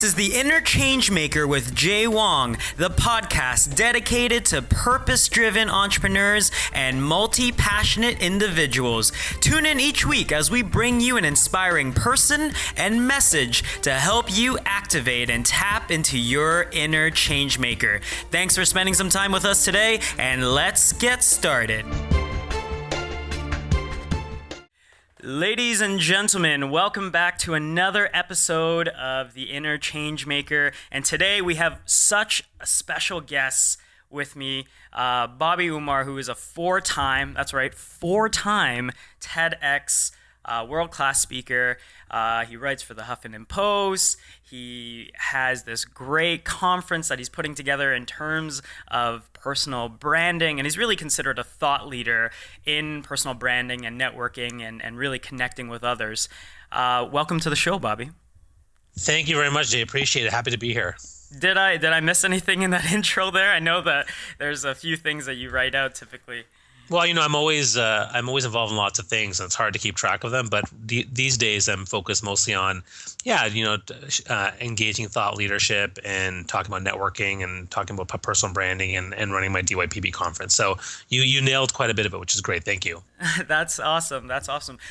This is the Inner Changemaker with Jay Wong, the podcast dedicated to purpose-driven entrepreneurs and multi-passionate individuals. Tune in each week as we bring you an inspiring person and message to help you activate and tap into your inner changemaker. Thanks for spending some time with us today, and let's get started. Ladies and gentlemen, welcome back to another episode of the Inner Changemaker. And today we have such a special guest with me, Bobby Umar, who is a four-time TEDx world-class speaker. He writes for the Huffington Post. He has this great conference that he's putting together in terms of personal branding, and he's really considered a thought leader in personal branding and networking and really connecting with others. Welcome to the show, Bobby. Thank you very much, Jay. Appreciate it. Happy to be here. Did I miss anything in that intro there? I know that there's a few things that you write out typically. Well, I'm always involved in lots of things, and it's hard to keep track of them. But these days, I'm focused mostly on, engaging thought leadership and talking about networking and talking about personal branding and running my DYPB conference. So you nailed quite a bit of it, which is great. Thank you. That's awesome.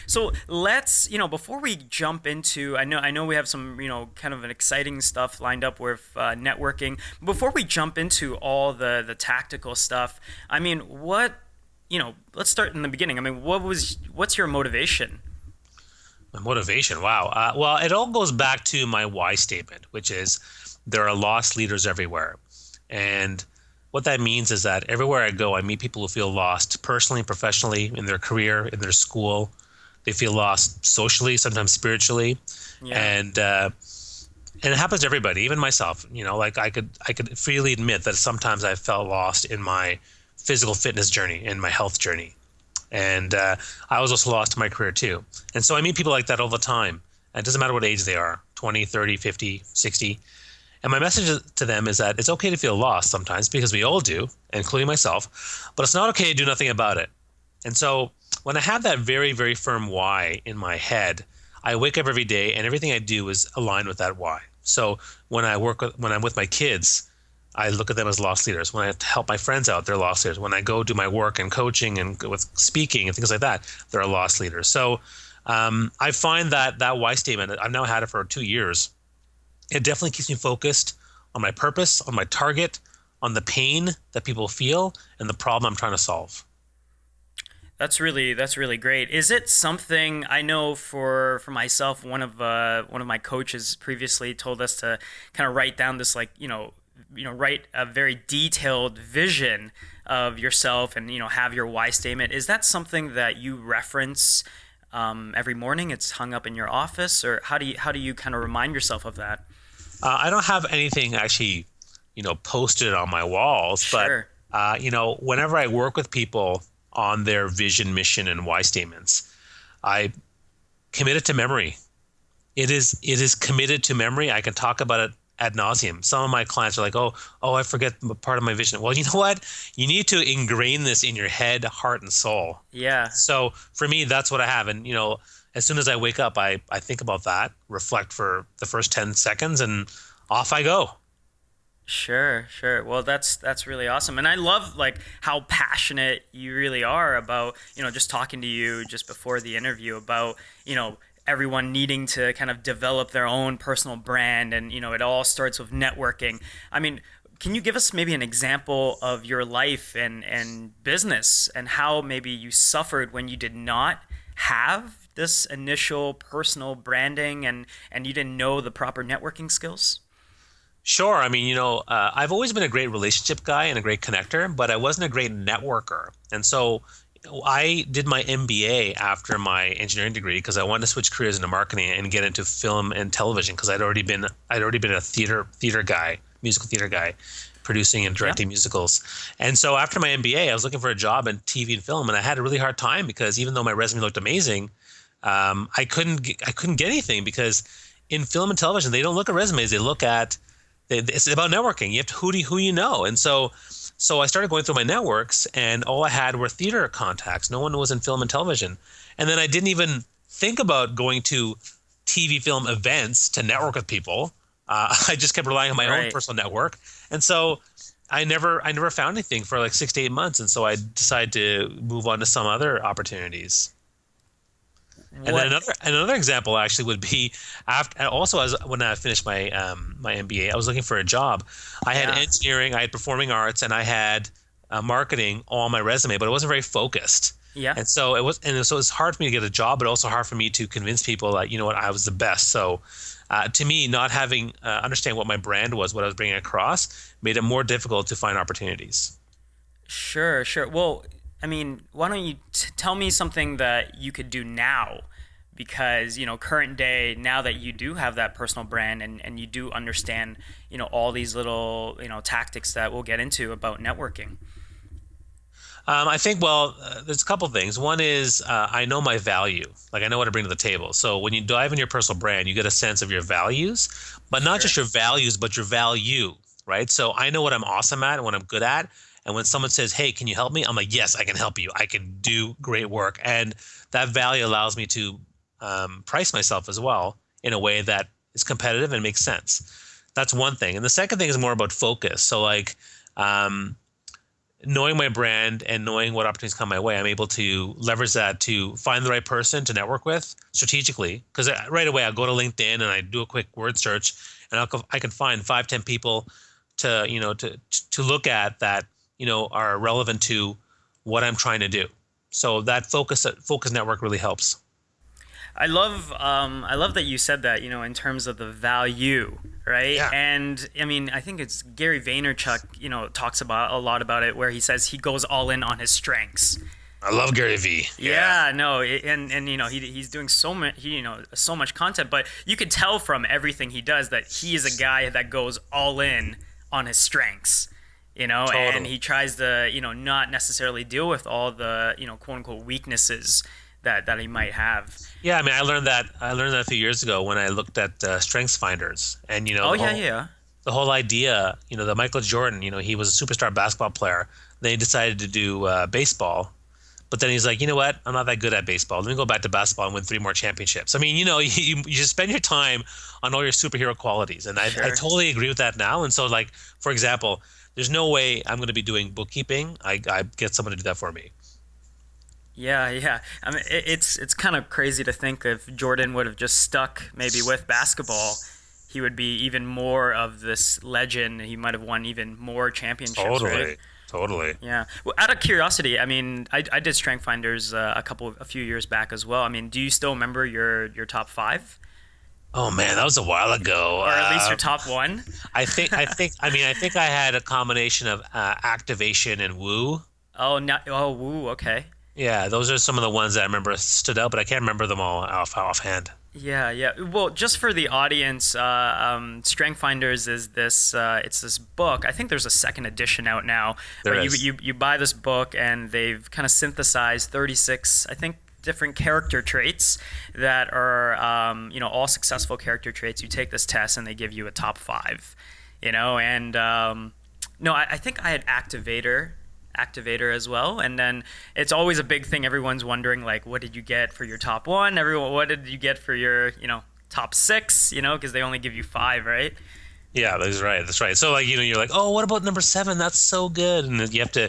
So let's, before we jump into, I know we have some, kind of an exciting stuff lined up with networking. Before we jump into all the tactical stuff, let's start in the beginning. What's your motivation? My motivation? Wow. Well, it all goes back to my why statement, which is there are lost leaders everywhere. And what that means is that everywhere I go, I meet people who feel lost personally, professionally, in their career, in their school. They feel lost socially, sometimes spiritually. Yeah. And it happens to everybody, even myself. I could freely admit that sometimes I felt lost in my physical fitness journey and my health journey. And I was also lost in my career too. And so I meet people like that all the time. And it doesn't matter what age they are, 20, 30, 50, 60. And my message to them is that it's okay to feel lost sometimes, because we all do, including myself, but it's not okay to do nothing about it. And so when I have that very, very firm why in my head, I wake up every day and everything I do is aligned with that why. So when I'm with my kids, I look at them as lost leaders. When I help my friends out, they're lost leaders. When I go do my work and coaching and with speaking and things like that, they're lost leaders. So I find that why statement, I've now had it for 2 years. It definitely keeps me focused on my purpose, on my target, on the pain that people feel, and the problem I'm trying to solve. That's really great. Is it something, I know for myself, one of my coaches previously told us to kind of write down this write a very detailed vision of yourself and, have your why statement. Is that something that you reference every morning? It's hung up in your office, or how do you kind of remind yourself of that? I don't have anything actually, posted on my walls, sure. But, whenever I work with people on their vision, mission, and why statements, I commit it to memory. It is committed to memory. I can talk about it ad nauseum. Some of my clients are like, oh, I forget part of my vision. Well, you know what? You need to ingrain this in your head, heart, and soul. Yeah. So for me, that's what I have. And, as soon as I wake up, I think about that, reflect for the first 10 seconds, and off I go. Sure. Well, that's really awesome. And I love how passionate you really are about, just talking to you just before the interview about, everyone needing to kind of develop their own personal brand, and it all starts with networking. Can you give us maybe an example of your life and business, and how maybe you suffered when you did not have this initial personal branding and you didn't know the proper networking skills? Sure. I've always been a great relationship guy and a great connector, but I wasn't a great networker. And so I did my MBA after my engineering degree because I wanted to switch careers into marketing and get into film and television, because I'd already been a theater guy, musical theater guy, producing and directing musicals. And so after my MBA, I was looking for a job in TV and film, and I had a really hard time because even though my resume looked amazing, I couldn't get anything, because in film and television they don't look at resumes; they look at it's about networking. You have to who you know, and so I started going through my networks, and all I had were theater contacts. No one was in film and television. And then I didn't even think about going to TV film events to network with people. I just kept relying on my own Right. personal network, and so I never found anything for like 6 to 8 months, and so I decided to move on to some other opportunities. And then What? another example actually would be after also as when I finished my MBA, I was looking for a job. I had Yeah. engineering, I had performing arts, and I had marketing all on my resume, but it wasn't very focused. Yeah. And so it's hard for me to get a job, but also hard for me to convince people that you know what I was the best. So to me, not having understand what my brand was, what I was bringing across, made it more difficult to find opportunities. Sure, sure. Well, I mean, why don't you tell me something that you could do now? Because, current day, now that you do have that personal brand and you do understand, all these little, tactics that we'll get into about networking. I think, well, there's a couple things. One is I know my value. Like I know what I bring to the table. So when you dive in your personal brand, you get a sense of your values, but not just Sure. your values, but your value, right? So I know what I'm awesome at and what I'm good at. And when someone says, "Hey, can you help me?" I'm like, "Yes, I can help you. I can do great work." And that value allows me to price myself as well in a way that is competitive and makes sense. That's one thing. And the second thing is more about focus. So like, um, knowing my brand and knowing what opportunities come my way, I'm able to leverage that to find the right person to network with strategically. Because right away, I'll go to LinkedIn and I do a quick word search, and I can find 5, 10 people to look at that are relevant to what I'm trying to do. So that focus network really helps. I love that you said that, in terms of the value, right? Yeah, And I mean, I think it's Gary Vaynerchuk, talks about a lot about it, where he says he goes all in on his strengths. I love Gary V. Yeah, Yeah, no, and he's doing so much, so much content, but you could tell from everything he does that he is a guy that goes all in on his strengths. And totally. he tries to, not necessarily deal with all the, quote unquote weaknesses that he might have. Yeah, I mean, I learned that a few years ago when I looked at Strengths Finders, and Oh yeah, yeah. the whole idea, that Michael Jordan, he was a superstar basketball player. Then he decided to do baseball, but then he's like, you know what? I'm not that good at baseball. Let me go back to basketball and win 3 more championships. I mean, you just spend your time on all your superhero qualities, and I Sure. totally agree with that now. And so, like, for example, there's no way I'm going to be doing bookkeeping. I get someone to do that for me. Yeah, yeah. I mean, it's kind of crazy to think if Jordan would have just stuck maybe with basketball, he would be even more of this legend. He might have won even more championships, right? Totally, totally. Yeah. Well, out of curiosity, I mean, I did Strength Finders a few years back as well. I mean, do you still remember your top five, Oh man, that was a while ago. or at least your top one? I think I had a combination of activation and woo. Oh, no, oh, woo, okay. Yeah, those are some of the ones that I remember stood out, but I can't remember them all offhand. Yeah, yeah. Well, just for the audience, Strength Finders is this. It's this book. I think there's a second edition out now. There But you is. you you buy this book, and they've kind of synthesized 36, I think, different character traits that are, all successful character traits. You take this test, and they give you a top five. And no, I think I had activator as well. And then it's always a big thing. Everyone's wondering, like, what did you get for your top one? Everyone, what did you get for your, top six? Because they only give you five, right? Yeah, that's right. That's right. So like you're like, oh, what about number 7? That's so good, and then you have to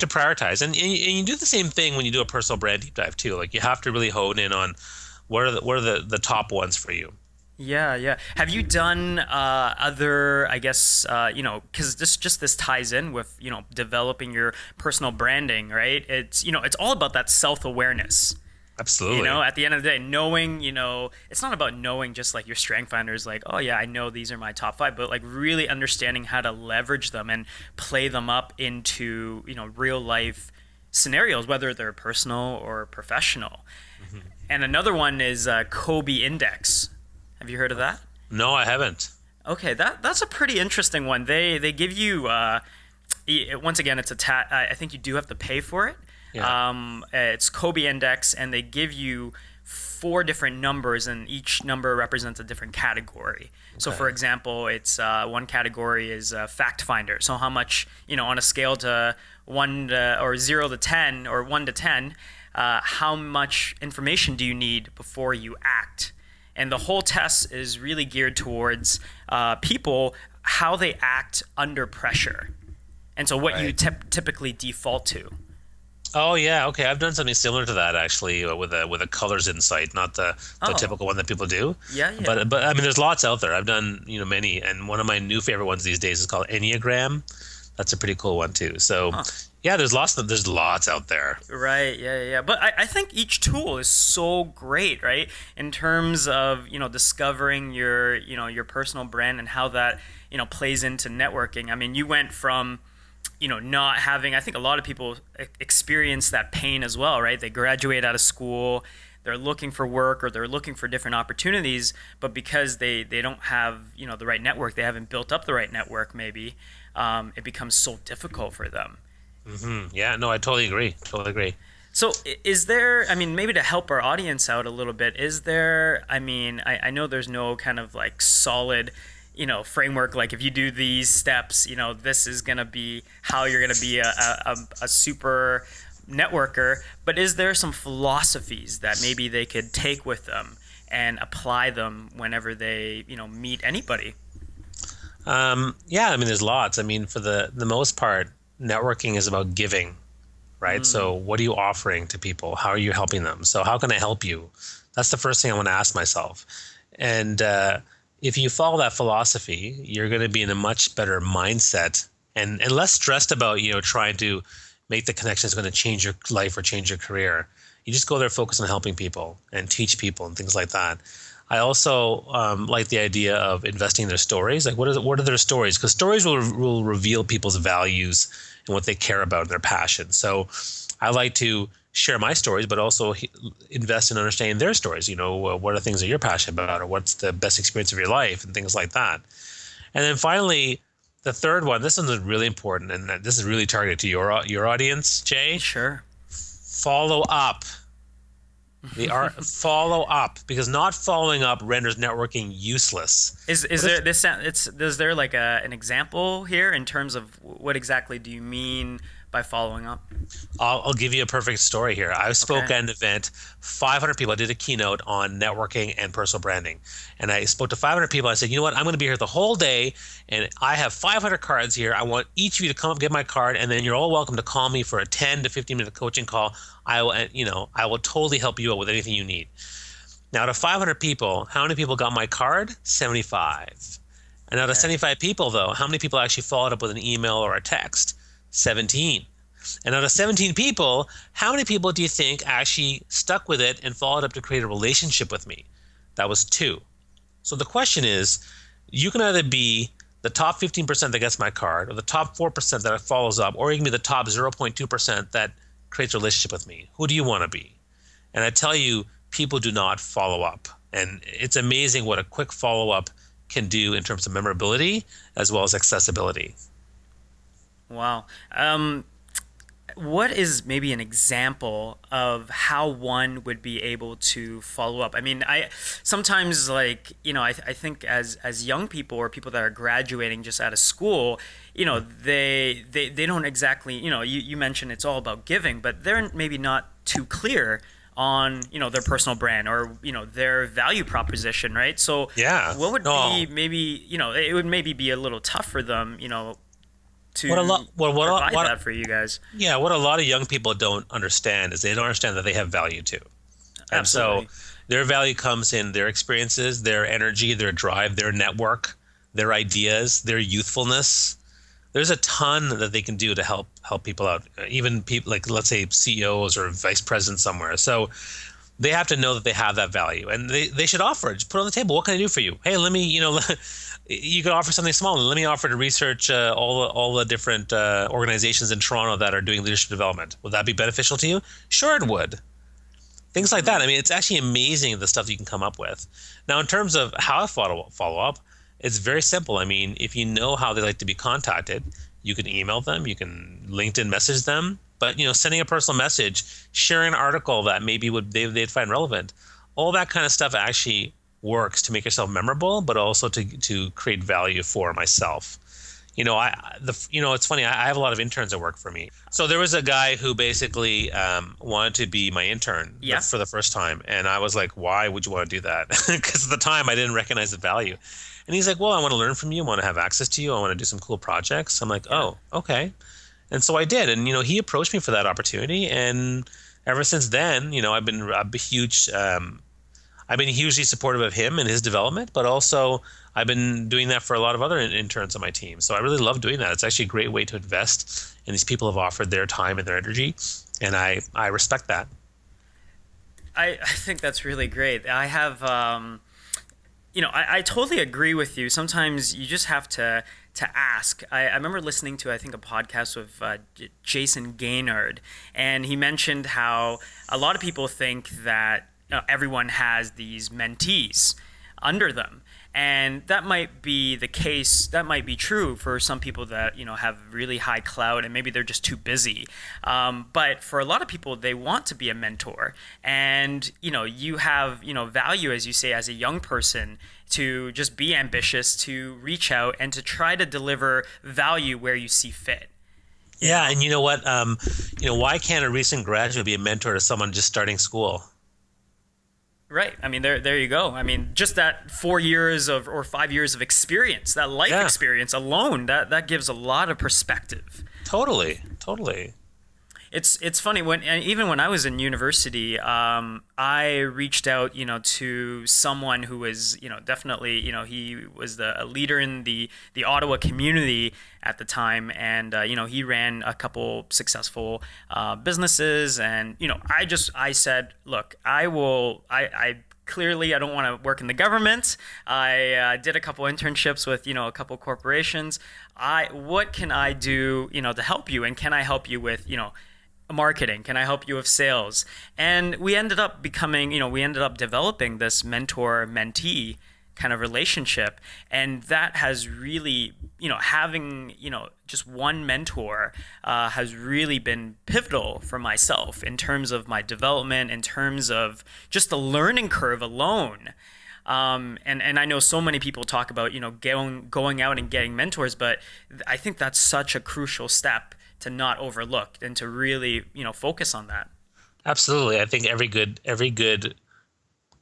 prioritize, and you do the same thing when you do a personal brand deep dive too. Like you have to really hone in on what are the top ones for you. Yeah, yeah. Have you done other, I guess, because this ties in with, developing your personal branding, right? It's all about that self-awareness. Absolutely. At the end of the day, knowing, it's not about knowing just like your strength finders, like, oh yeah, I know these are my top five, but like really understanding how to leverage them and play them up into, real life scenarios, whether they're personal or professional. Mhm. And another one is Kobe Index. Have you heard of that? No, I haven't. Okay, that's a pretty interesting one. They give you once again, it's I think you do have to pay for it. Yeah. It's Kobe Index, and they give you four different numbers, and each number represents a different category. So, for Okay. example, it's one category is fact finder. So, how much, on a scale to or 0 to 10 or 1 to 10, how much information do you need before you act? and the whole test is really geared towards people, how they act under pressure, and so what you typically default to. Oh yeah, okay. I've done something similar to that actually with a colors insight, not the typical one that people do. Yeah. But I mean, there's lots out there. I've done many, and one of my new favorite ones these days is called Enneagram. That's a pretty cool one too. So yeah, there's lots out there. Right. Yeah. But I think each tool is so great, right? In terms of discovering your personal brand and how that plays into networking. I mean, you went from not having, I think a lot of people experience that pain as well, right? They graduate out of school, they're looking for work or they're looking for different opportunities, but because they don't have, the right network, they haven't built up the right network maybe, it becomes so difficult for them. Mm-hmm. Yeah, no, I totally agree. So is there, I mean, maybe to help our audience out a little bit, is there, I mean, I know there's no kind of like solid framework, like if you do these steps, this is going to be how you're going to be a super networker. But is there some philosophies that maybe they could take with them and apply them whenever they, meet anybody? Yeah, I mean, there's lots. I mean, for the most part, networking is about giving, right? So what are you offering to people? How are you helping them? So how can I help you? That's the first thing I want to ask myself. And, if you follow that philosophy, you're going to be in a much better mindset and less stressed about, trying to make the connection that's going to change your life or change your career. You just go there, focus on helping people and teach people and things like that. I also like the idea of investing in their stories. Like, what are their stories? Because stories will reveal people's values and what they care about and their passion. So I like to share my stories, but also invest in understanding their stories. What are things that you're passionate about, or what's the best experience of your life, and things like that. And then finally, the third one, this one's really important, and this is really targeted to your audience, Jay. Sure. Follow up. Follow up, because not following up renders networking useless. Is there like an example here in terms of what exactly do you mean by following up? I'll give you a perfect story here. I spoke at an event, 500 people. I did a keynote on networking and personal branding. And I spoke to 500 people. I said, you know what? I'm going to be here the whole day, and I have 500 cards here. I want each of you to come up, get my card, and then you're all welcome to call me for a 10 to 15-minute coaching call. I will totally help you out with anything you need. Now, out of 500 people, how many people got my card? 75. And out of 75 people, though, how many people actually followed up with an email or a text? 17. And out of 17 people, how many people do you think actually stuck with it and followed up to create a relationship with me? That was 2. So the question is, you can either be the top 15% that gets my card, or the top 4% that follows up, or you can be the top 0.2% that creates a relationship with me. Who do you want to be? And I tell you, people do not follow up. And it's amazing what a quick follow-up can do in terms of memorability as well as accessibility. Wow. What is maybe an example of how one would be able to follow up? I mean, I sometimes I think as young people or people that are graduating just out of school, they don't exactly, you mentioned it's all about giving, but they're maybe not too clear on, their personal brand or, their value proposition, right? So what would be maybe, it would maybe be a little tough for them, to provide that for you guys. Yeah, what a lot of young people don't understand is they don't understand that they have value too. And Absolutely. so their value comes in their experiences, their energy, their drive, their network, their ideas, their youthfulness. There's a ton that they can do to help people out, even people like, let's say, CEOs or vice presidents somewhere. So they have to know that they have that value, and they should offer it. Just put it on the table. What can I do for you? Hey, let me, you could offer something small. Let me offer to research all the different organizations in Toronto that are doing leadership development. Would that be beneficial to you? Sure, it would. Things like that. I mean, it's actually amazing the stuff that you can come up with. Now, in terms of how I follow up, it's very simple. I mean, if you know how they like to be contacted, you can email them, you can LinkedIn message them. But sending a personal message, sharing an article that maybe they'd find relevant, all that kind of stuff actually works to make yourself memorable, but also to create value for myself. It's funny. I have a lot of interns that work for me. So there was a guy who basically wanted to be my intern Yeah. for the first time, and I was like, "Why would you want to do that?" Because at the time I didn't recognize the value. And he's like, "Well, I want to learn from you. I want to have access to you. I want to do some cool projects." I'm like, Yeah. "Oh, okay." And so I did, and he approached me for that opportunity, and ever since then, I've been hugely supportive of him and his development, but also I've been doing that for a lot of other interns on my team. So I really love doing that. It's actually a great way to invest, and these people have offered their time and their energy, and I respect that. I think that's really great. I have, I totally agree with you. Sometimes you just have to ask. I remember listening to, I think, a podcast with Jason Gaynard, and he mentioned how a lot of people think that everyone has these mentees under them. And that might be the case. That might be true for some people that have really high clout, and maybe they're just too busy. But for a lot of people, they want to be a mentor, and you have value, as you say, as a young person, to just be ambitious, to reach out, and to try to deliver value where you see fit. Yeah, and you know what? Why can't a recent graduate be a mentor to someone just starting school? Right. I mean, there you go. I mean, just that 4 years or 5 years of experience, that life experience alone, that gives a lot of perspective. Totally, totally. It's funny even when I was in university, I reached out, to someone who was, definitely, he was a leader in the Ottawa community at the time, and he ran a couple successful businesses, and I said, look, I clearly I don't want to work in the government. I did a couple internships with a couple corporations. What can I do to help you, and can I help you with marketing? Can I help you with sales? And we ended up developing this mentor-mentee kind of relationship. And that has really, having, just one mentor has really been pivotal for myself in terms of my development, in terms of just the learning curve alone. And I know so many people talk about, going out and getting mentors, but I think that's such a crucial step to not overlook and to really, focus on that. Absolutely. I think every good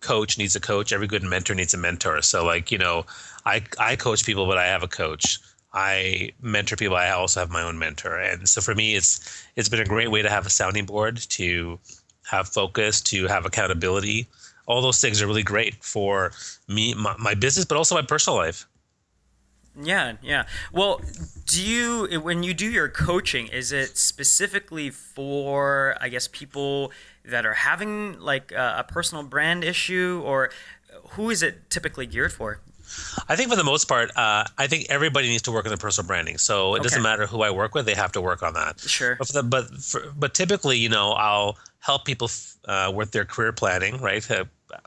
coach needs a coach. Every good mentor needs a mentor. So I coach people, but I have a coach. I mentor people. I also have my own mentor. And so for me, it's been a great way to have a sounding board, to have focus, to have accountability. All those things are really great for me, my business, but also my personal life. Yeah. Well, when you do your coaching, is it specifically for, I guess, people that are having like a personal brand issue, or who is it typically geared for? I think for the most part, I think everybody needs to work on their personal branding. So it doesn't matter who I work with; they have to work on that. Sure. But typically, I'll help people with their career planning, right?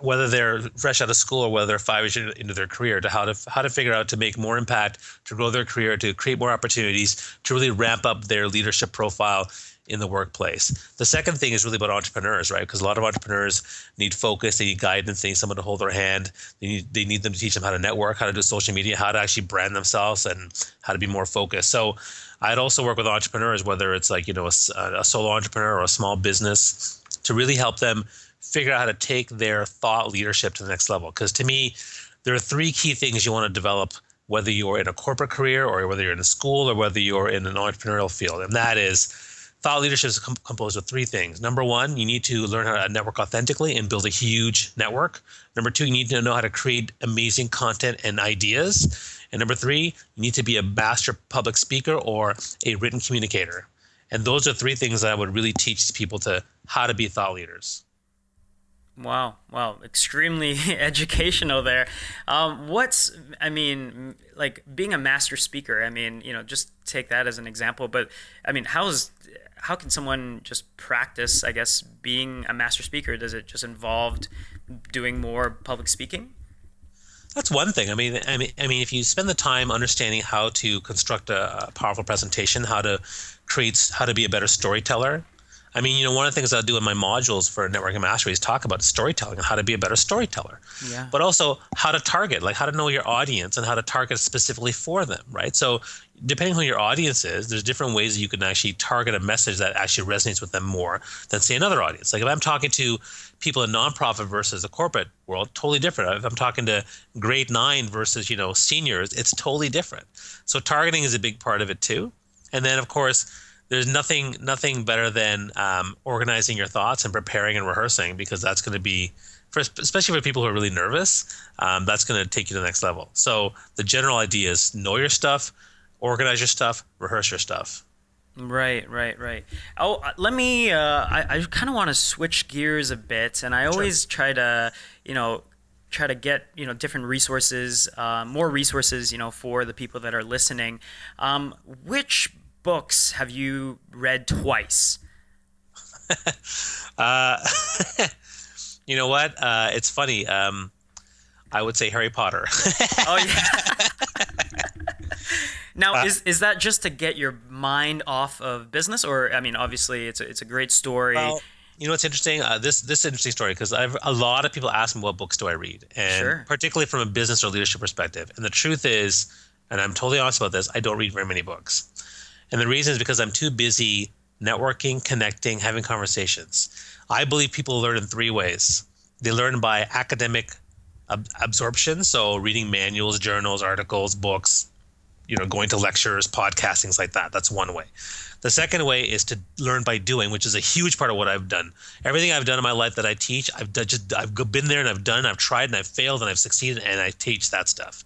Whether they're fresh out of school or whether they're 5 years into their career, to how to figure out to make more impact, to grow their career, to create more opportunities, to really ramp up their leadership profile in the workplace. The second thing is really about entrepreneurs, right? Because a lot of entrepreneurs need focus, they need guidance, they need someone to hold their hand. They need them to teach them how to network, how to do social media, how to actually brand themselves, and how to be more focused. So I'd also work with entrepreneurs, whether it's like, a solo entrepreneur or a small business, to really help them figure out how to take their thought leadership to the next level. Because to me, there are 3 key things you want to develop, whether you're in a corporate career or whether you're in a school or whether you're in an entrepreneurial field. And that is, thought leadership is composed of 3 things. Number 1, you need to learn how to network authentically and build a huge network. Number 2, you need to know how to create amazing content and ideas. And number 3, you need to be a master public speaker or a written communicator. And those are 3 things that I would really teach people to how to be thought leaders. Wow, extremely educational there. Like being a master speaker, just take that as an example, but how can someone just practice, I guess, being a master speaker? Does it just involve doing more public speaking? That's one thing. If you spend the time understanding how to construct a powerful presentation, how to be a better storyteller, I mean, one of the things I'll do in my modules for Networking Mastery is talk about storytelling and how to be a better storyteller, Yeah. but also how to target, like how to know your audience and how to target specifically for them, right? So depending on who your audience is, there's different ways you can actually target a message that actually resonates with them more than, say, another audience. Like if I'm talking to people in nonprofit versus the corporate world, totally different. If I'm talking to grade 9 versus, seniors, it's totally different. So targeting is a big part of it too. And then, of course, there's nothing better than organizing your thoughts and preparing and rehearsing, because that's going to be, especially for people who are really nervous, that's going to take you to the next level. So the general idea is know your stuff, organize your stuff, rehearse your stuff. Right, right, right. Oh, let me. I kind of want to switch gears a bit, and I Sure. always try to get different resources, more resources, for the people that are listening. Which books have you read twice? Uh, you know what? It's funny. I would say Harry Potter. Oh yeah. Now, Uh, is that just to get your mind off of business, or I mean, obviously, it's a great story. well, what's interesting? This interesting story, because I've a lot of people ask me what books do I read, and Sure. particularly from a business or leadership perspective. And the truth is, and I'm totally honest about this, I don't read very many books. And the reason is because I'm too busy networking, connecting, having conversations. I believe people learn in three ways. They learn by academic absorption, so reading manuals, journals, articles, books, going to lectures, podcasting, things like that. That's one way. The second way is to learn by doing, which is a huge part of what I've done. Everything I've done in my life that I teach, I've been there and I've tried and I've failed and I've succeeded, and I teach that stuff.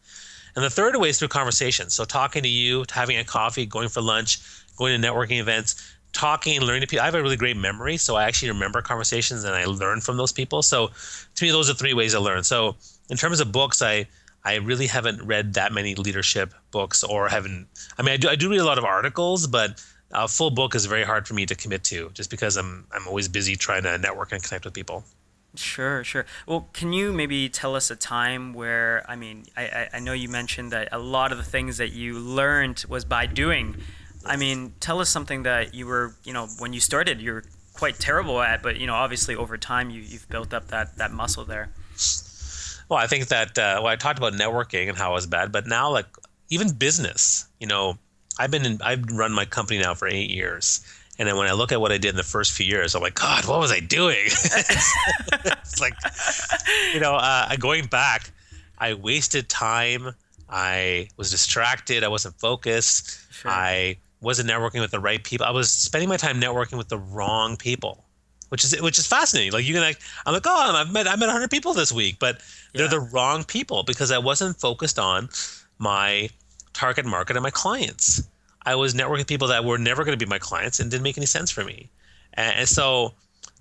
And the third way is through conversation. So talking to you, having a coffee, going for lunch, going to networking events, talking and learning to people. I have a really great memory, so I actually remember conversations and I learn from those people. So to me, those are three ways I learn. So in terms of books, I really haven't read that many leadership books, or haven't. I mean, I do read a lot of articles, but a full book is very hard for me to commit to, just because I'm always busy trying to network and connect with people. Sure, sure. Well, can you maybe tell us a time where, I mean, I know you mentioned that a lot of the things that you learned was by doing. I mean, tell us something that you were, when you started, you were quite terrible at, but, obviously over time you've built up that muscle there. Well, I think that I talked about networking and how I was bad, but now, like, even business, I've run my company now for 8 years. And then when I look at what I did in the first few years, I'm like, God, what was I doing? It's like, going back, I wasted time. I was distracted. I wasn't focused. Sure. I wasn't networking with the right people. I was spending my time networking with the wrong people, which is fascinating. Like I'm like, oh, I met 100 people this week, but they're Yeah. the wrong people, because I wasn't focused on my target market and my clients. I was networking with people that were never going to be my clients and didn't make any sense for me. And so,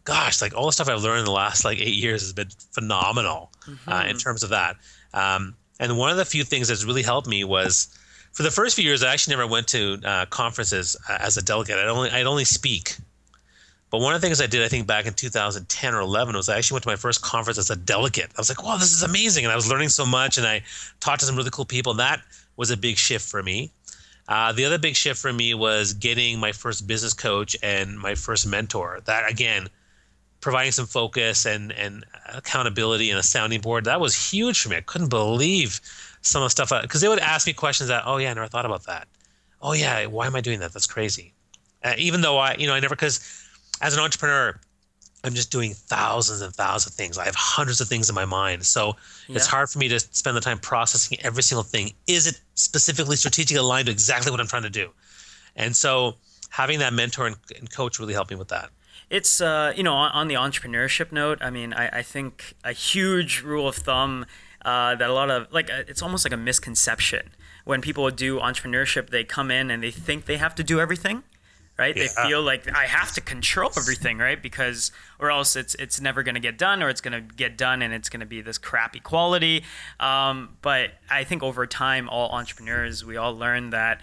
gosh, like all the stuff I've learned in the last 8 years has been phenomenal in terms of that. And one of the few things that's really helped me was, for the first few years, I actually never went to conferences as a delegate. I'd only speak. But one of the things I did, I think back in 2010 or 11, was I actually went to my first conference as a delegate. I was like, wow, this is amazing. And I was learning so much, and I talked to some really cool people. And that was a big shift for me. The other big shift for me was getting my first business coach and my first mentor. That, again, providing some focus and accountability and a sounding board, that was huge for me. I couldn't believe some of the stuff, because they would ask me questions that, oh yeah, I never thought about that. Oh yeah, why am I doing that? That's crazy. Even though I never, because as an entrepreneur, I'm just doing thousands and thousands of things. I have hundreds of things in my mind. So it's Yeah. hard for me to spend the time processing every single thing. Is it specifically strategically aligned to exactly what I'm trying to do? And so having that mentor and coach really helped me with that. It's, on the entrepreneurship note, I mean, I think a huge rule of thumb that a lot of, it's almost like a misconception. When people do entrepreneurship, they come in and they think they have to do everything, right? Yeah. They feel like I have to control everything, right? Because, or else it's never going to get done, or it's going to get done and it's going to be this crappy quality. But I think over time, all entrepreneurs, we all learn that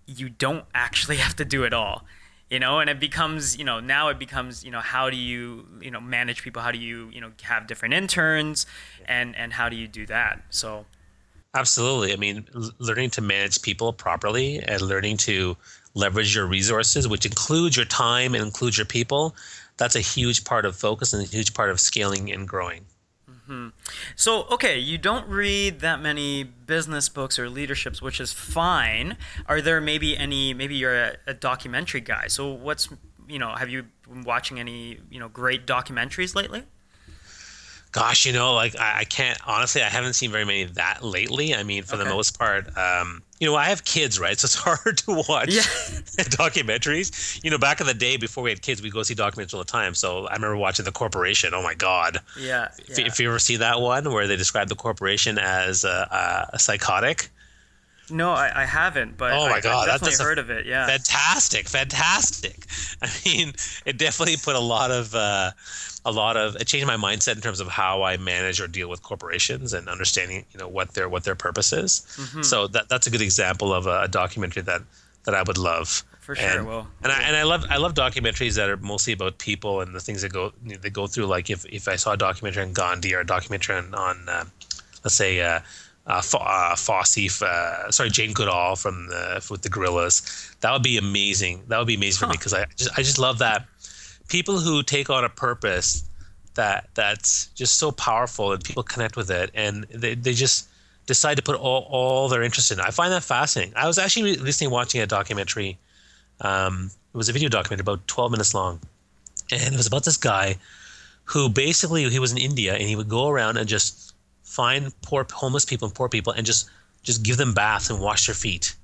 you don't actually have to do it all. And it becomes, now it becomes, how do you, manage people? How do you, have different interns, and how do you do that? So, Absolutely. I mean, learning to manage people properly and learning to leverage your resources, which includes your time and includes your people, that's a huge part of focus and a huge part of scaling and growing. So, okay, you don't read that many business books or leaderships, which is fine. Are there maybe you're a documentary guy. So have you been watching any, great documentaries lately? Gosh, like I can't honestly, I haven't seen very many of that lately. I mean, for the Okay. most part, I have kids, right? So it's hard to watch Yeah. documentaries. Back in the day before we had kids, we go see documentaries all the time. So I remember watching The Corporation. Oh my God. Yeah. Yeah. If you ever see that one where they describe the corporation as a psychotic. No, I haven't, but Oh my God, I've definitely heard of it. Yeah. fantastic. I mean, it definitely put it changed my mindset in terms of how I manage or deal with corporations and understanding, what their purpose is. So that's a good example of a documentary that I would love. For sure. I love documentaries that are mostly about people and the things that they go through. Like if I saw a documentary on Gandhi or a documentary on let's say Jane Goodall with the gorillas, that would be amazing. That would be amazing for me because I just love that people who take on a purpose that's just so powerful and people connect with it and they just decide to put all their interest in it. I find that fascinating. I was actually recently watching a documentary. It was a video documentary about 12 minutes long, and it was about this guy who basically he was in India and he would go around and just find homeless people and poor people and just give them baths and wash their feet.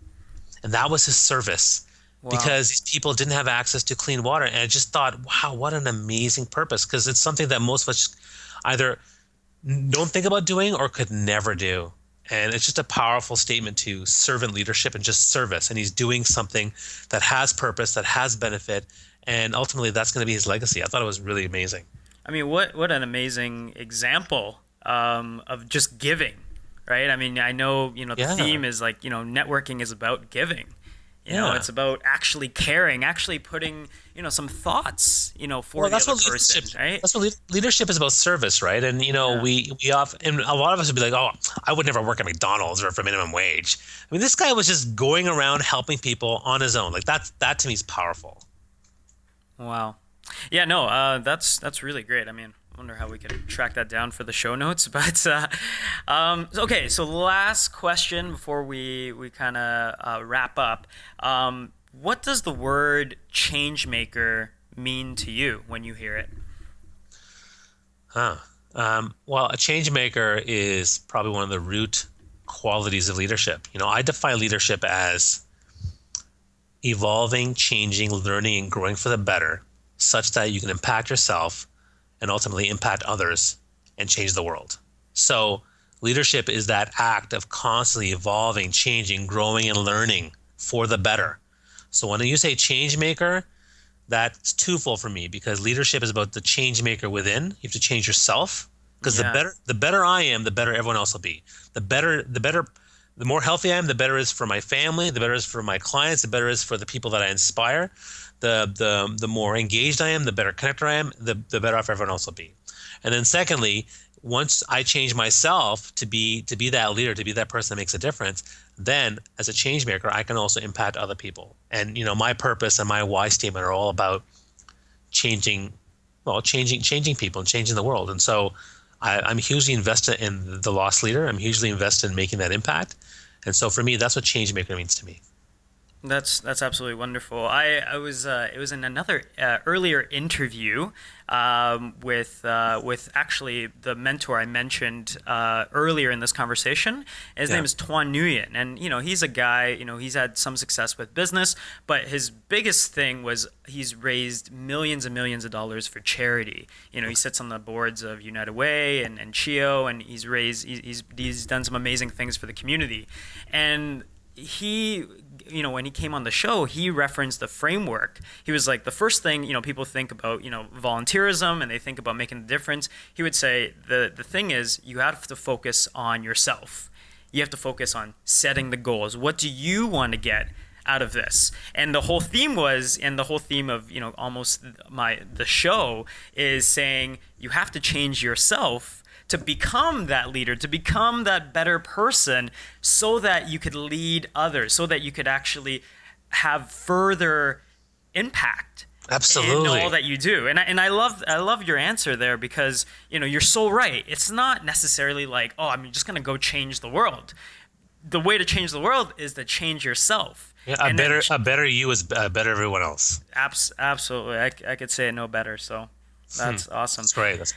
And that was his service. Wow. Because these people didn't have access to clean water. And I just thought, wow, what an amazing purpose. Because it's something that most of us either don't think about doing or could never do. And it's just a powerful statement to servant leadership and just service. And he's doing something that has purpose, that has benefit. And ultimately, that's going to be his legacy. I thought it was really amazing. I mean, what an amazing example of just giving, right? I mean, I know, the theme is like, networking is about giving. It's about actually caring, actually putting, some thoughts, for the other person, right? That's what leadership is about, service, right? And, we often, and a lot of us would be like, oh, I would never work at McDonald's or for minimum wage. I mean, this guy was just going around helping people on his own. Like that to me is powerful. Wow. Yeah, no, that's really great. I mean, I wonder how we could track that down for the show notes. But okay, so last question before we kind of wrap up. What does the word change maker mean to you when you hear it? Well, a change maker is probably one of the root qualities of leadership. I define leadership as evolving, changing, learning, and growing for the better, such that you can impact yourself and ultimately impact others and change the world. So leadership is that act of constantly evolving, changing, growing, and learning for the better. So when you say change maker, that's twofold for me because leadership is about the change maker within. You have to change yourself because the better I am, the better everyone else will be. The more healthy I am, the better it is for my family, the better it is for my clients, the better it is for the people that I inspire. The more engaged I am, the better connector I am, the better off everyone else will be. And then secondly, once I change myself to be that leader, to be that person that makes a difference, then as a change maker, I can also impact other people. And my purpose and my why statement are all about changing people and changing the world. And so I'm hugely invested in the lost leader. I'm hugely invested in making that impact. And so for me, that's what change maker means to me. That's absolutely wonderful. I was it was in another earlier interview with actually the mentor I mentioned earlier in this conversation. His name is Tuan Nguyen, and he's a guy. He's had some success with business, but his biggest thing was he's raised millions and millions of dollars for charity. He sits on the boards of United Way and CHIO, and he's done some amazing things for the community, and he, when he came on the show, he referenced the framework. He was like, the first thing, people think about, volunteerism and they think about making a difference. He would say the thing is you have to focus on yourself. You have to focus on setting the goals. What do you want to get out of this? And the whole theme of, almost the show is saying you have to change yourself to become that leader, to become that better person so that you could lead others, so that you could actually have further impact Absolutely. in all that you do. And I love your answer there, because you're so right. It's not necessarily like, oh, I'm just gonna go change the world. The way to change the world is to change yourself. Yeah, And a better you is better everyone else. Absolutely. I could say it no better. So that's awesome. That's great.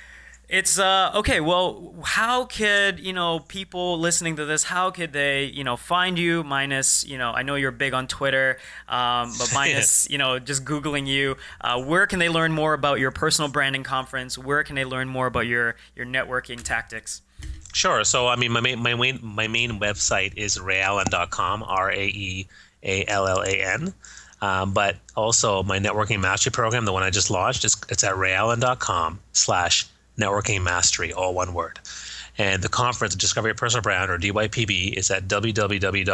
It's okay. Well, how could people listening to this? How could they find you? Minus I know you're big on Twitter, but minus just Googling you. Where can they learn more about your personal branding conference? Where can they learn more about your networking tactics? Sure. So I mean, my main website is raeallan.com, RAEALLAN. But also my networking mastery program, the one I just launched, it's at raeallan.com/networking mastery, all one word. And the conference, Discover Your Personal Brand, or DYPB, is at www.dypb.ca.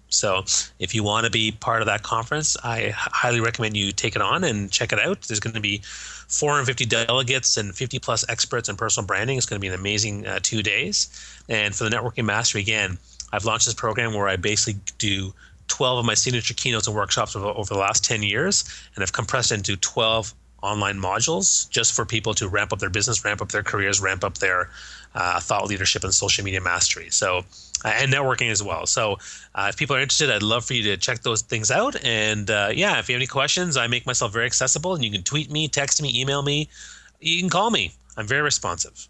So if you want to be part of that conference, I highly recommend you take it on and check it out. There's going to be 450 delegates and 50 plus experts in personal branding. It's going to be an amazing 2 days. And for the networking mastery, again, I've launched this program where I basically do 12 of my signature keynotes and workshops over the last 10 years, and I've compressed it into 12 online modules just for people to ramp up their business, ramp up their careers, ramp up their thought leadership and social media mastery. So, and networking as well. So if people are interested, I'd love for you to check those things out. And if you have any questions, I make myself very accessible, and you can tweet me, text me, email me, you can call me. I'm very responsive.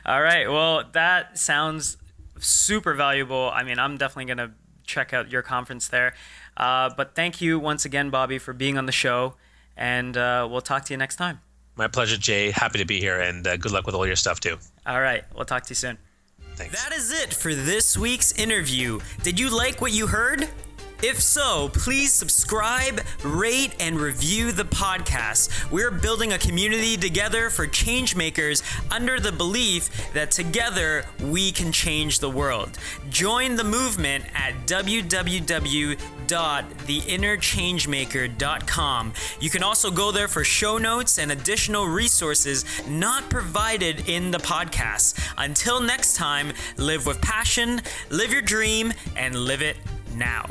All right. Well, that sounds super valuable. I mean, I'm definitely going to check out your conference there. But thank you once again, Bobby, for being on the show. And we'll talk to you next time. My pleasure, Jay. Happy to be here, and good luck with all your stuff, too. All right. We'll talk to you soon. Thanks. That is it for this week's interview. Did you like what you heard? If so, please subscribe, rate, and review the podcast. We're building a community together for change makers under the belief that together we can change the world. Join the movement at www.theinnerchangemaker.com. You can also go there for show notes and additional resources not provided in the podcast. Until next time, live with passion, live your dream, and live it now.